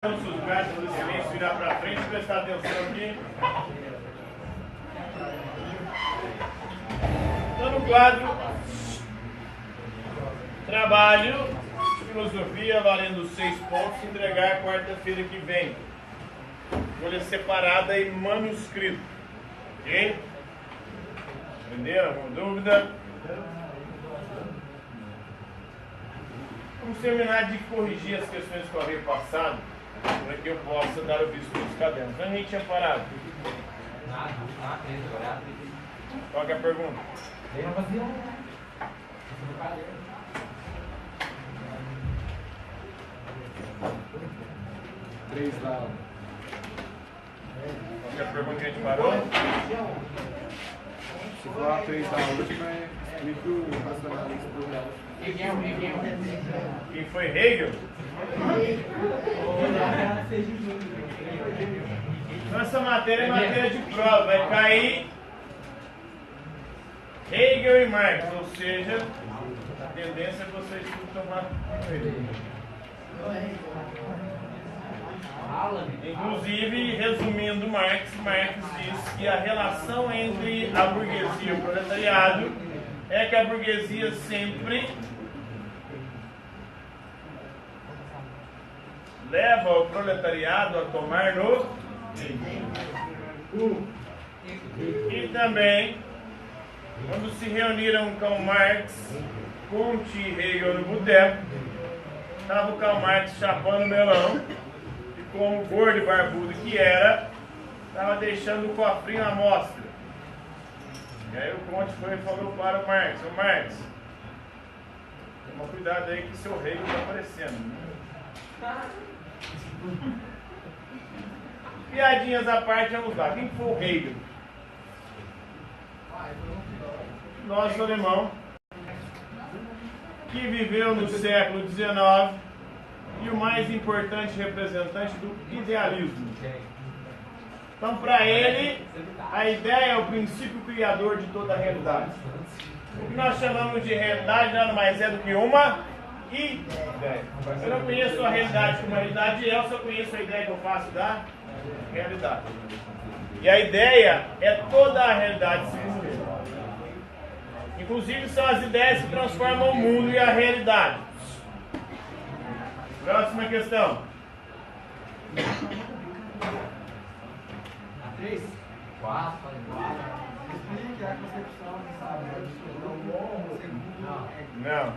Seus braços do silêncio, virar para frente, prestar atenção aqui. Estou no quadro Trabalho, Filosofia, valendo 6 pontos, entregar quarta-feira que vem. Folha separada e manuscrito. Ok? Entenderam? Alguma dúvida? Vamos terminar de corrigir as questões que eu havia passado, para que eu possa dar o visto dos cadernos. Onde a gente tinha parado? Qual que é a pergunta? Três lá. Qual que é a pergunta que a gente parou? Se for a 3 da última, explica o racionalismo do real. Quem foi Hegel? Nossa matéria é matéria de prova, vai cair Hegel e Marx, ou seja, a tendência é que vocês tomar inclusive, resumindo Marx diz que a relação entre a burguesia e o proletariado é que a burguesia sempre leva o proletariado a tomar no e também, quando se reuniram com Marx, Comte e Hegel no boteco, estava o Karl Marx chapando melão e, como gordo e barbudo que era, estava deixando o cofrinho à mostra. E aí o Comte foi e falou para o Marx: ô Marx, toma cuidado aí que seu Hegel está aparecendo. Piadinhas à parte, vamos lá. Quem foi o Hegel? Nosso alemão, que viveu no século XIX e o mais importante representante do idealismo. Então, para ele, a ideia é o princípio criador de toda a realidade. O que nós chamamos de realidade nada mais é do que uma ideia. Eu não conheço a realidade como a realidade é, eu só conheço a ideia que eu faço da realidade. E a ideia é toda a realidade segundo ele. Inclusive são as ideias que transformam o mundo e a realidade. Próxima questão. 3, 4, explique a concepção de saber. Não.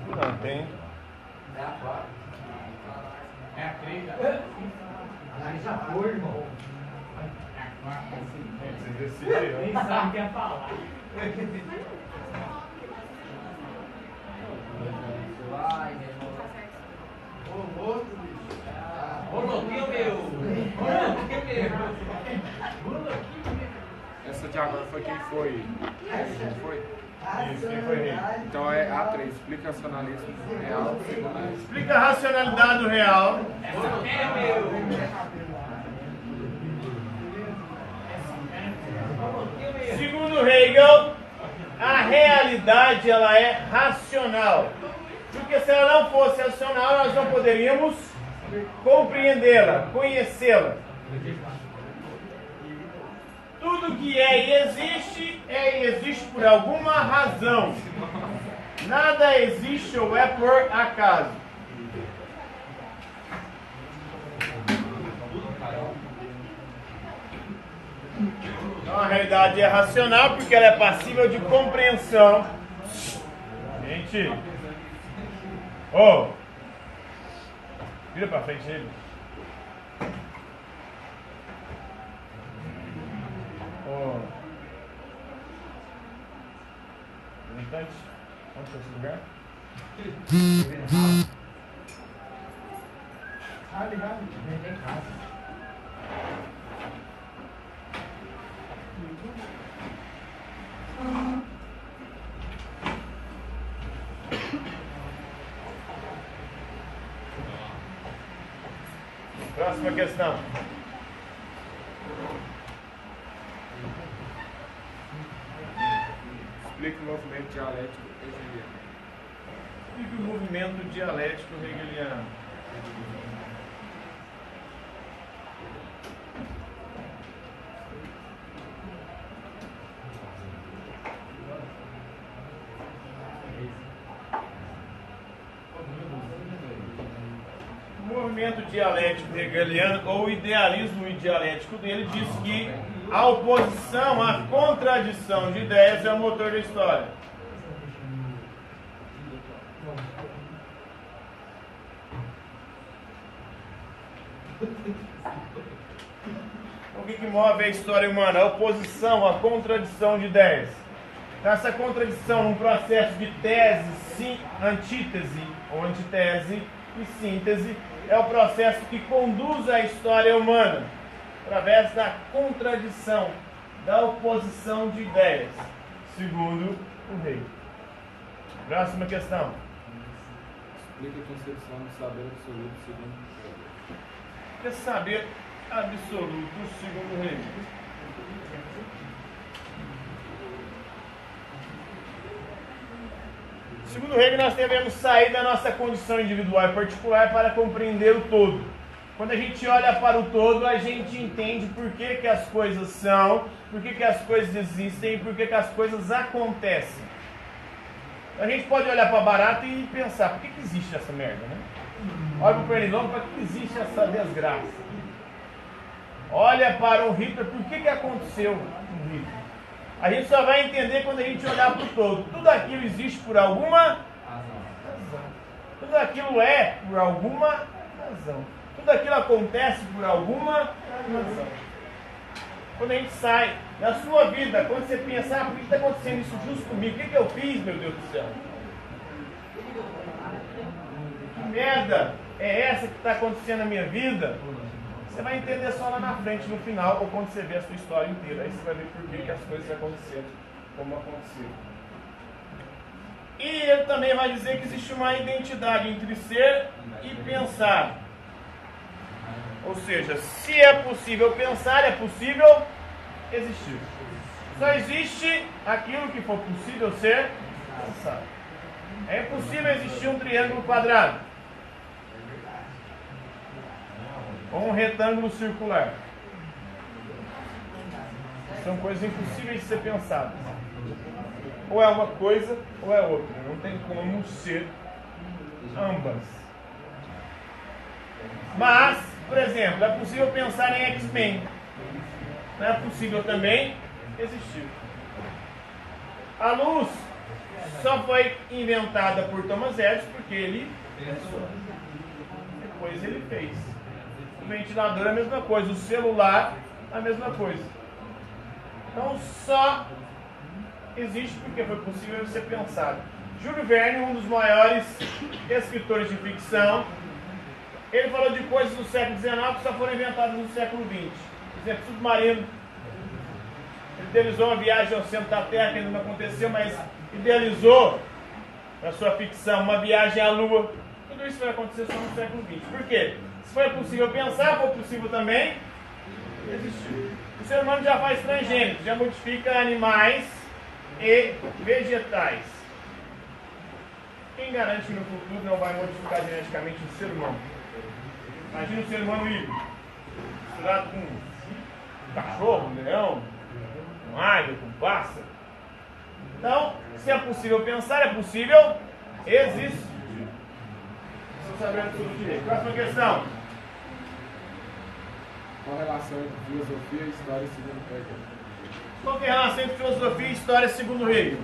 Não tem. É a 4. É a 3. Analisa foi, irmão. É a 4. Você decidiu. Nem sabe o que é falar. Vai, meu irmão. Ô, outro, bicho. Ô, louquinho meu. Ô, louquinho meu. Essa de agora foi quem foi? Quem foi? Isso, quem foi Hegel? Então é A3, explica racionalismo real. Explica a racionalidade do real. Segundo Hegel, a realidade ela é racional. Porque se ela não fosse racional, nós não poderíamos compreendê-la, conhecê-la. Tudo que é e existe por alguma razão. Nada existe ou é por acaso. Então a realidade é racional porque ela é passível de compreensão. Gente, vira pra frente ele. Representante, onde foi esse lugar? Próxima questão. Explica o movimento dialético hegeliano. Explica o movimento dialético hegeliano. conhecimento dialético hegeliano, ou idealismo dialético dele, diz que a oposição, a contradição de ideias é o motor da história. O que move a história humana? A oposição, a contradição de ideias. Essa contradição, num processo de tese, antítese ou antitese e síntese, é o processo que conduz a história humana, através da contradição, da oposição de ideias, segundo o rei. Próxima questão. Explica a concepção do saber absoluto segundo o rei. Que saber absoluto segundo o rei? Segundo o Hegel, nós devemos sair da nossa condição individual e particular para compreender o todo. Quando a gente olha para o todo, a gente entende por que as coisas são, por que as coisas existem e por que as coisas acontecem. A gente pode olhar para a barata e pensar, por que existe essa merda, né? Olha para o pernilongo, para que existe essa desgraça? Olha para o Hitler, por que aconteceu com o Hitler? A gente só vai entender quando a gente olhar para o todo. Tudo aquilo existe por alguma razão. Tudo aquilo é por alguma razão. Tudo aquilo acontece por alguma razão. Quando a gente sai da sua vida, quando você pensa, por que está acontecendo isso justo comigo? O que eu fiz, meu Deus do céu? Que merda é essa que está acontecendo na minha vida? Você vai entender só lá na frente, no final, ou quando você vê a sua história inteira. Aí você vai ver por que as coisas aconteceram como aconteceram. E ele também vai dizer que existe uma identidade entre ser e pensar. Ou seja, se é possível pensar, é possível existir. Só existe aquilo que for possível ser pensado. É impossível existir um triângulo quadrado ou um retângulo circular. São coisas impossíveis de ser pensadas. Ou é uma coisa ou é outra. Não tem como ser ambas. Mas, por exemplo, é possível pensar em X-Men. Não é possível também existir. A luz só foi inventada por Thomas Edison porque ele pensou. Depois ele fez. O ventilador é a mesma coisa, o celular é a mesma coisa. Então só existe porque foi possível ser pensado. Júlio Verne, um dos maiores escritores de ficção, ele falou de coisas do século XIX que só foram inventadas no século XX. Por exemplo, submarino. Ele idealizou uma viagem ao centro da Terra, que ainda não aconteceu, mas idealizou na sua ficção uma viagem à Lua. Tudo isso vai acontecer só no século XX. Por quê? Se foi possível pensar, foi possível também existir. O ser humano já faz transgênicos, já modifica animais e vegetais. Quem garante que no futuro não vai modificar geneticamente o ser humano? Imagina o ser humano híbrido, misturado com um cachorro, um leão, um águia, com um pássaro. Então, se é possível pensar, é possível existir. Vamos saber tudo direito. Próxima questão. Qual a relação entre filosofia e história segundo Hegel? Qual que é a relação entre filosofia e história segundo Hegel?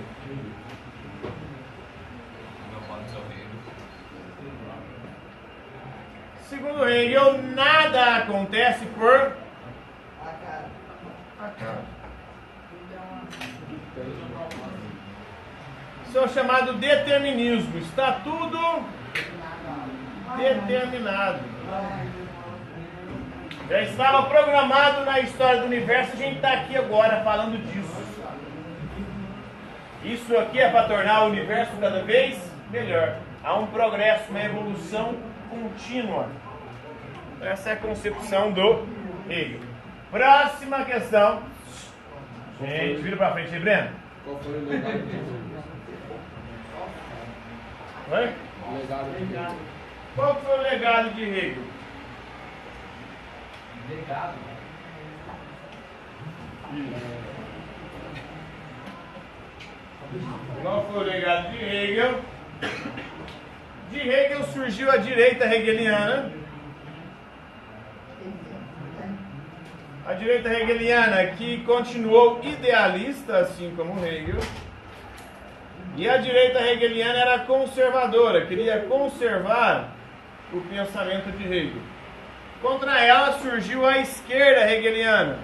Segundo Hegel, nada acontece por acaso. Isso é o chamado determinismo. Está tudo determinado. Já estava programado na história do universo, a gente está aqui agora falando disso. Isso aqui é para tornar o universo cada vez melhor. Há um progresso, uma evolução contínua. Essa é a concepção do Hegel. Próxima questão. Gente, vira para frente aí, Breno. Qual foi o legado de Hegel? Oi? O legado de Hegel. Qual foi o legado de Hegel? Legado. Qual foi o legado de Hegel? De Hegel surgiu a direita hegeliana, A direita hegeliana, que continuou idealista, assim como Hegel. E a direita hegeliana era conservadora, queria conservar o pensamento de Hegel. Contra ela surgiu a esquerda hegeliana.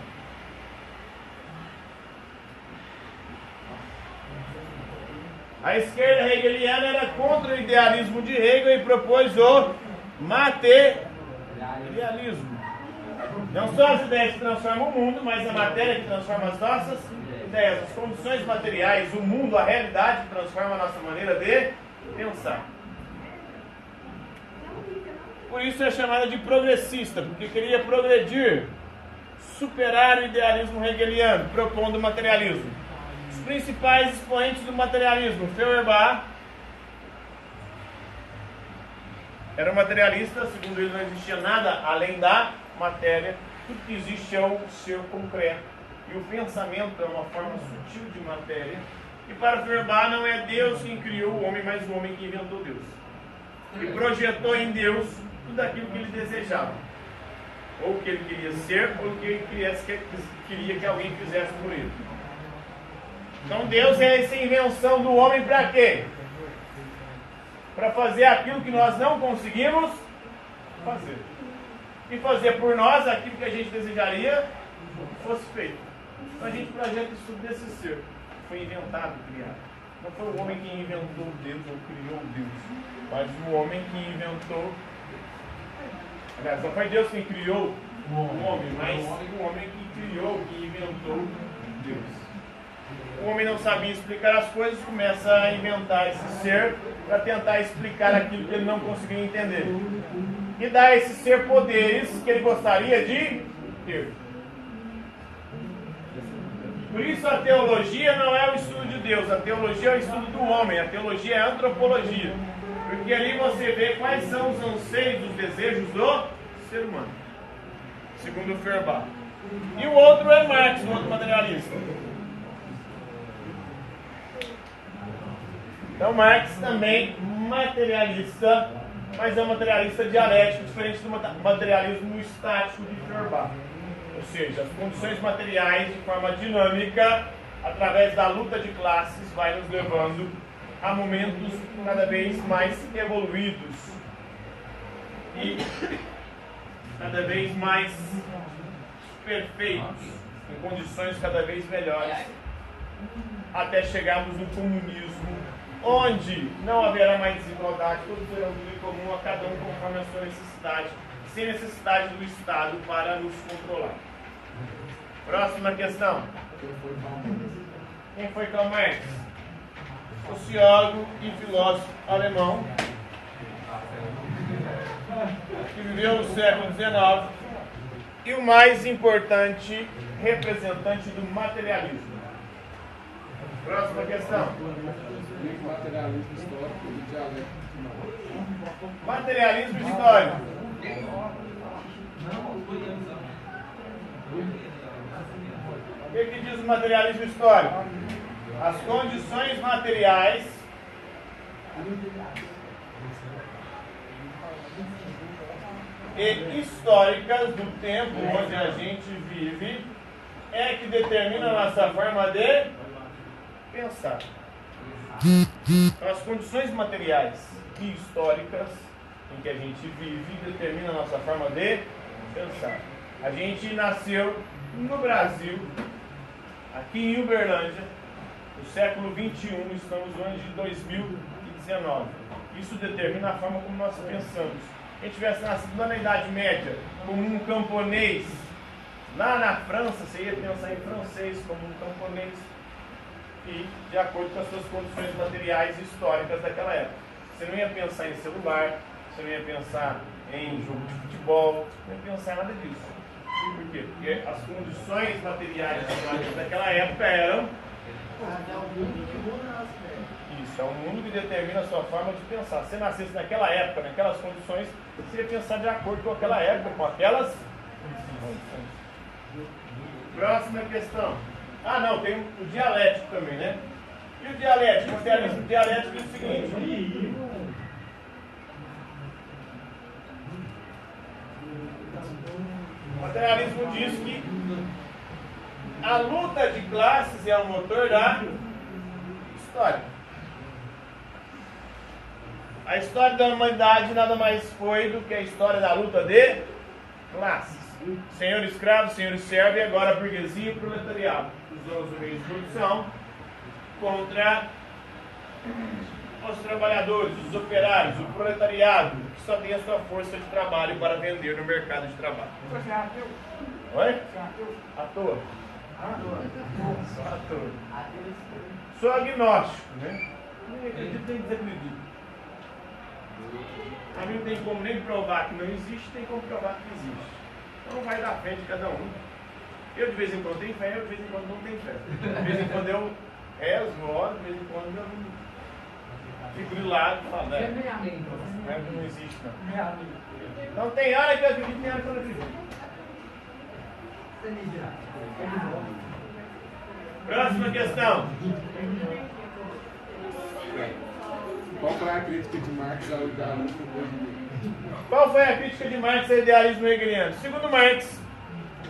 A esquerda hegeliana era contra o idealismo de Hegel e propôs o materialismo. Não são as ideias que transformam o mundo, mas a matéria que transforma as nossas ideias. As condições materiais, o mundo, a realidade que transforma a nossa maneira de pensar. Por isso é chamada de progressista, porque queria progredir, superar o idealismo hegeliano, propondo o materialismo. Os principais expoentes do materialismo, Feuerbach, era um materialista, segundo ele não existia nada além da matéria, tudo que existe é o ser concreto, e o pensamento é uma forma sutil de matéria, e para Feuerbach não é Deus quem criou o homem, mas o homem que inventou Deus, e projetou em Deus tudo aquilo que ele desejava, ou que ele queria ser, ou que ele queria que alguém fizesse por ele. Então Deus é essa invenção do homem para quê? Para fazer aquilo que nós não conseguimos fazer. E fazer por nós aquilo que a gente desejaria fosse feito. Então a gente projeta isso tudo desse ser. Foi inventado, criado. Não foi o homem que inventou Deus ou criou Deus, mas o homem que inventou. Aliás, não foi Deus quem criou o homem, mas o homem que criou, que inventou Deus. O homem não sabia explicar as coisas, começa a inventar esse ser para tentar explicar aquilo que ele não conseguia entender. E dá a esse ser poderes que ele gostaria de ter. Por isso a teologia não é o estudo de Deus, a teologia é o estudo do homem, a teologia é a antropologia. Porque ali você vê quais são os anseios, os desejos do ser humano, segundo Feuerbach. E o outro é Marx, o outro materialista. Então Marx também materialista, mas é um materialista dialético, diferente do materialismo estático de Feuerbach. Ou seja, as condições materiais de forma dinâmica, através da luta de classes, vai nos levando a momentos cada vez mais evoluídos e cada vez mais perfeitos, em condições cada vez melhores, até chegarmos no comunismo, onde não haverá mais desigualdade, todos terão tudo em comum, a cada um conforme a sua necessidade, sem necessidade do Estado para nos controlar. Próxima questão. Quem foi Karl Marx? Sociólogo e filósofo alemão, que viveu no século XIX e o mais importante representante do materialismo. Próxima questão. Materialismo histórico e dialético. Materialismo histórico. O que diz o materialismo histórico? As condições materiais e históricas do tempo onde a gente vive é que determina a nossa forma de pensar. Então, as condições materiais e históricas em que a gente vive determinam a nossa forma de pensar. A gente nasceu no Brasil, aqui em Uberlândia, no século XXI, estamos no ano de 2019. Isso determina a forma como nós pensamos. Se a gente tivesse nascido lá na Idade Média, como um camponês, lá na França, você ia pensar em francês como um camponês, e de acordo com as suas condições materiais e históricas daquela época. Você não ia pensar em celular, você não ia pensar em jogo de futebol, não ia pensar em nada disso. Por quê? Porque as condições materiais e históricas daquela época eram... Isso, é um mundo que determina a sua forma de pensar. Se você nascesse naquela época, naquelas condições, você ia pensar de acordo com aquela época, com aquelas condições. Próxima questão. Ah, não, tem o dialético também, né? E o dialético? O materialismo dialético é o seguinte. O materialismo diz que a luta de classes é o motor da história. A história da humanidade nada mais foi do que a história da luta de classes. Senhor escravo, senhor servo e agora a burguesia e o proletariado. Os meios de produção contra os trabalhadores, os operários, o proletariado, que só tem a sua força de trabalho para vender no mercado de trabalho. Você é ateu? Oi? Você é ateu? Ator. Só Ator. Sou agnóstico, né? Nem acredito nem desacredito. A mim não tem como nem provar que não existe, tem como provar que existe. Então vai dar fé de cada um. Eu de vez em quando tenho fé, eu de vez em quando não tenho fé. De vez em quando eu rezo, oro, de vez em quando eu não fico de lado e falo, Você é né? meio amém, então. Não existe não. Meio amém. Então tem hora que eu acredito, tem hora que eu não acredito. Você é meio virado. Próxima questão. Qual foi a crítica de Marx ao idealismo hegeliano? Qual foi a crítica de Marx ao idealismo hegeliano? Segundo Marx,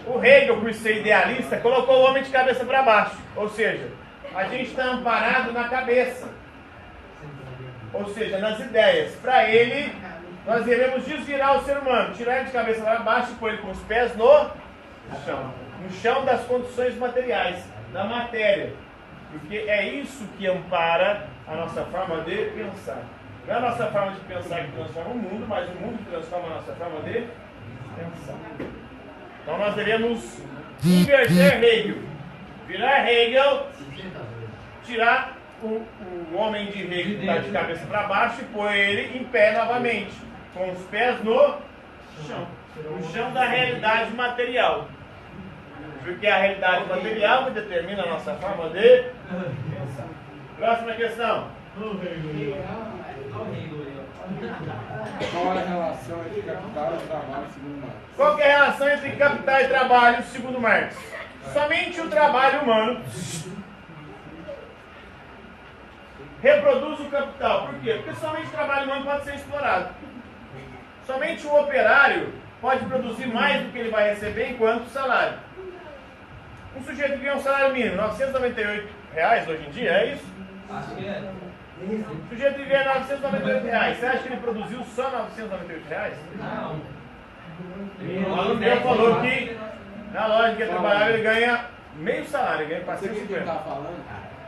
o Hegel, por ser idealista, colocou o homem de cabeça para baixo. Ou seja, a gente está amparado na cabeça. Ou seja, nas ideias. Para ele, nós devemos desvirar o ser humano, tirar ele de cabeça para baixo e pôr ele com os pés no chão. No chão das condições materiais, da matéria. Porque é isso que ampara a nossa forma de pensar. Não é a nossa forma de pensar que transforma o mundo, mas o mundo que transforma a nossa forma de pensar. Então nós devemos inverter Hegel. Virar Hegel, tirar o homem de Hegel que está de cabeça para baixo e pôr ele em pé novamente, com os pés no chão. No chão da realidade material. Porque a realidade material que determina a nossa forma de pensar. Próxima questão. Qual é a relação entre capital e trabalho segundo Marx? Qual que é a relação entre capital e trabalho segundo Marx? Somente o trabalho humano reproduz o capital. Por quê? Porque somente o trabalho humano pode ser explorado. Somente o operário pode produzir mais do que ele vai receber enquanto salário. Um sujeito que ganha um salário mínimo, R$ 998 hoje em dia, é isso? Acho que é. O sujeito que ganha R$ 998, você acha que ele produziu só R$ 998? Não. O aluno meu falou que na loja que ele trabalhava ele ganha meio salário, ele ganha Você que ele 450. está falando,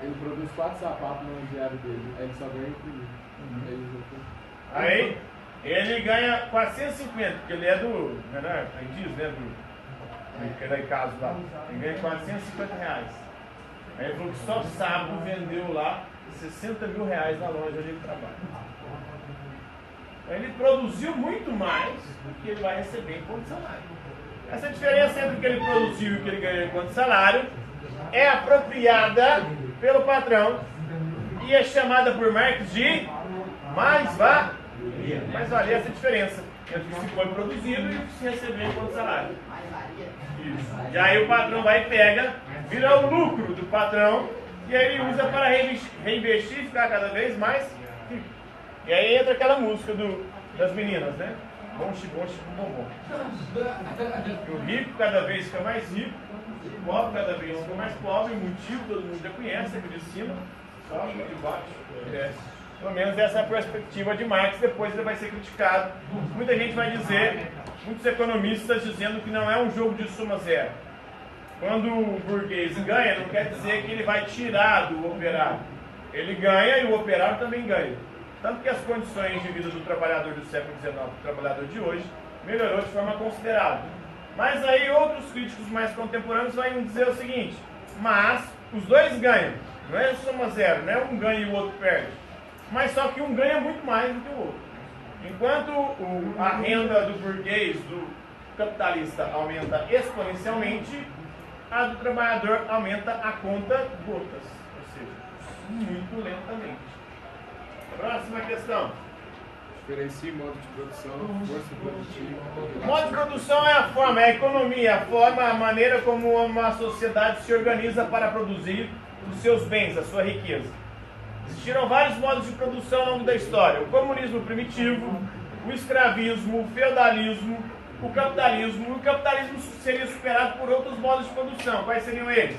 ele produz 4 sapatos no diário dele, aí ele só ganha imprimir. Aí ele ganha 450, porque ele é do, né, aí diz, né, que é da casa lá. Ele ganha R$ 450. Aí ele falou que só sábado vendeu lá R$ 60 mil na loja onde ele trabalha. Então, ele produziu muito mais do que ele vai receber enquanto salário. Essa diferença entre o que ele produziu e o que ele ganhou enquanto salário é apropriada pelo patrão e é chamada por Marx de mais-valia. Mais-valia é essa diferença entre o que foi produzido e o que se recebeu enquanto salário. Isso. E aí o patrão vai e pega, vira o lucro do patrão e aí ele usa para reinvestir e ficar cada vez mais rico. E aí entra aquela música das meninas, né? Bom, bom, bom. O rico cada vez fica mais rico, o pobre cada vez fica mais pobre, o motivo todo mundo já conhece, aqui de cima, sobe, de baixo, desce. Pelo menos essa é a perspectiva de Marx, depois ele vai ser criticado. Muita gente vai dizer, muitos economistas dizendo que não é um jogo de soma zero. Quando o burguês ganha, não quer dizer que ele vai tirar do operário. Ele ganha e o operário também ganha. Tanto que as condições de vida do trabalhador do século XIX, do trabalhador de hoje, melhorou de forma considerável. Mas aí outros críticos mais contemporâneos vão dizer o seguinte, mas os dois ganham, não é soma zero, não é um ganha e o outro perde. Mas só que um ganha muito mais do que o outro. Enquanto a renda do burguês, do capitalista, aumenta exponencialmente, a do trabalhador aumenta a conta gotas, ou seja, muito lentamente. Próxima questão. Diferencia modo de produção, força produtiva. O modo de produção é a forma, é a economia, a forma, a maneira como uma sociedade se organiza para produzir os seus bens, a sua riqueza. Existiram vários modos de produção ao longo da história. O comunismo primitivo, o escravismo, o feudalismo, o capitalismo seria superado por outros modos de produção. Quais seriam eles?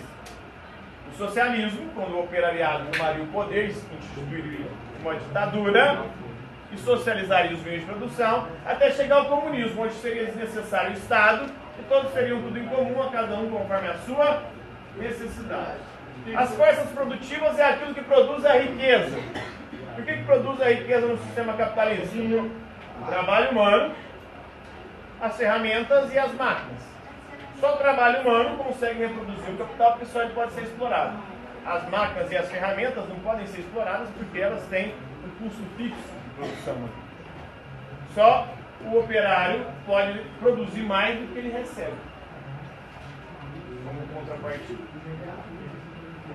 O socialismo, quando o operariado tomaria o poder, instituiria uma ditadura e socializaria os meios de produção, até chegar ao comunismo, onde seria desnecessário o Estado e todos teriam tudo em comum, a cada um conforme a sua necessidade. As forças produtivas é aquilo que produz a riqueza. E o que produz a riqueza no sistema capitalista? O trabalho humano, as ferramentas e as máquinas. Só o trabalho humano consegue reproduzir o capital porque só ele pode ser explorado. As máquinas e as ferramentas não podem ser exploradas porque elas têm um custo fixo de produção. Só o operário pode produzir mais do que ele recebe, como contrapartida.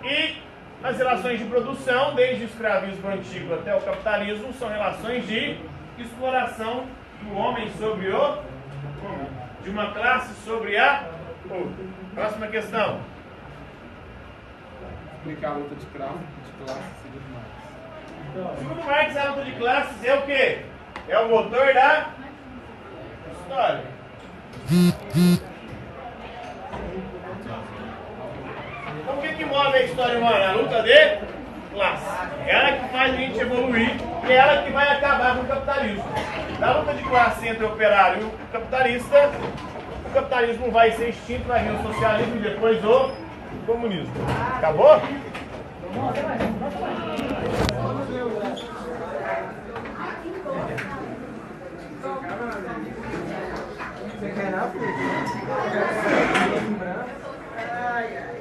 E as relações de produção, desde o escravismo antigo até o capitalismo, são relações de exploração do homem sobre o homem, de uma classe sobre a outra. Próxima questão. Explicar a luta de classe segundo Marx. Segundo Marx, a luta de classes é o quê? É o motor da história. Então o que move a história humana? A luta de classe. É ela que faz a gente evoluir e é ela que vai acabar com o capitalismo. Na luta de classe entre o operário e o capitalismo vai ser extinto, vai vir o socialismo e depois o comunismo. Acabou? Você quer não, filho? Ai, ai.